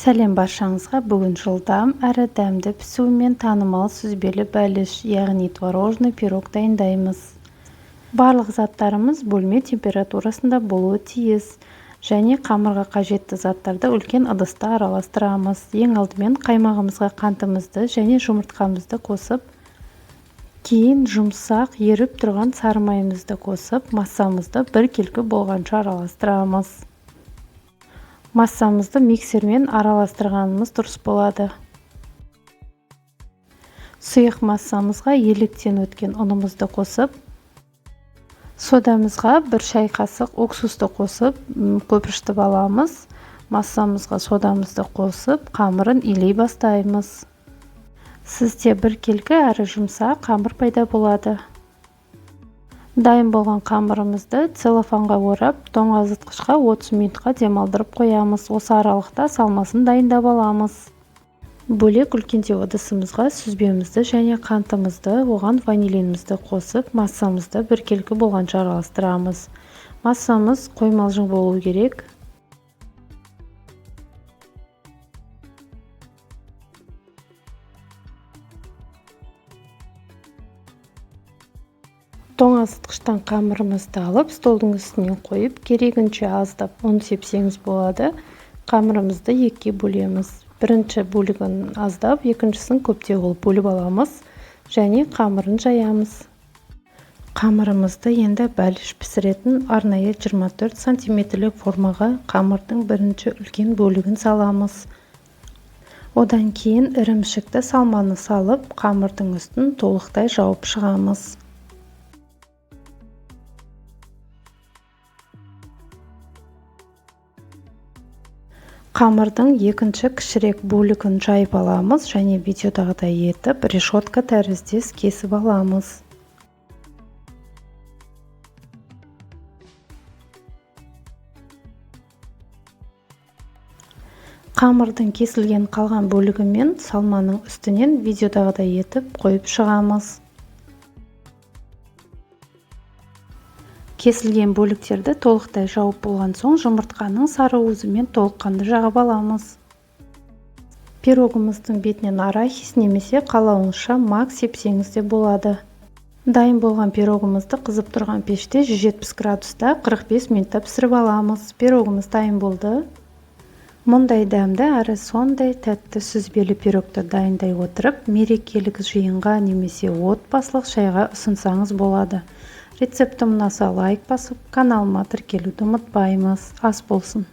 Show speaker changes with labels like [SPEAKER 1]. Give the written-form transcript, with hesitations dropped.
[SPEAKER 1] Сәлем баршаңызға. Бүгін жылдам әрі дәмді пісуімен танымал сүзбелі бәліш, яғни творожный пирог дайындаймыз. Барлық заттарымыз бөлме температурасында болуы тиіс, және қамырға қажетті заттарды үлкен ыдыста араластырамыз. Ең алдымен қаймағымызға қантымызды және жұмыртқамызды қосып, кейін жұмсақ еріп тұрған сары майымызды қосып, массамызды біркелкі болғанша араластырамыз. Массамызды миксермен араластырғанымыз дұрыс болады. Сұйық массамызға електен өткен ұнымызды қосып, содамызға 1 шай қасық уксусты қосып, көпіршітіп аламыз. Массамызға содамызды қосып, қамырын илей бастаймыз. Сізде біркелкі әрі жұмсақ қамыр пайда болады. Дайын болған қамырымызды целлофанға орап, тоңазытқышқа 30 минутқа демалдырып қоямыз. Осы аралықта салмасын дайындап аламыз. Бөлек үлкендеу ыдысымызға сүзбемізді және қантымызды, оған ванилинімізді қосып, массамызды біркелкі болғанша араластырамыз. Массамыз қоймалжың болуы керек. Тоңазытқыштан қамырымызды алып, столдың үстіне қойып, керегінше аздап ұн сепсеңіз болады. Қамырымызды екіге бөлеміз. Бірінші бөлігін аздап, екіншісін көптеу қылып бөліп аламыз және қамырын жаямыз. Қамырымызды енді бәліш пісіретін арнайы 24 сантиметрлік формаға қамырдың бірінші үлкен бөлігін саламыз. Одан кейін ірімшікті салманы салып, қамырдың үстін толықтай жауып шығамыз. Қамырдың екінші кішірек бөлігін жайып аламыз және видеодағыдай етіп решетка тәріздес кесіп аламыз. Қамырдың кесілген қалған бөлігімен салманың үстінен видеодағыдай етіп қойып шығамыз. Кесілген бөліктерді толықтай жауып болған соң, жұмыртқаның сары уызымен толыққанды жағып аламыз. Пирогымыздың бетінен арахис немесе қалауыңызша мак сепсеңіз де болады. Дайын болған пирогымызды қызып тұрған пеште 170 градуста 45 минутта пісіріп аламыз. Пирогымыз дайын болды. Мұндай дәмді әрі сондай тәтті сүзбелі пирогты дайындай отырып, мерекелік жиынға немесе отбасылық шайға ұсынсаңыз болады. Рецептім ұнаса лайк басып, каналыма тіркелуді ұмытпаймыз. Ас болсын!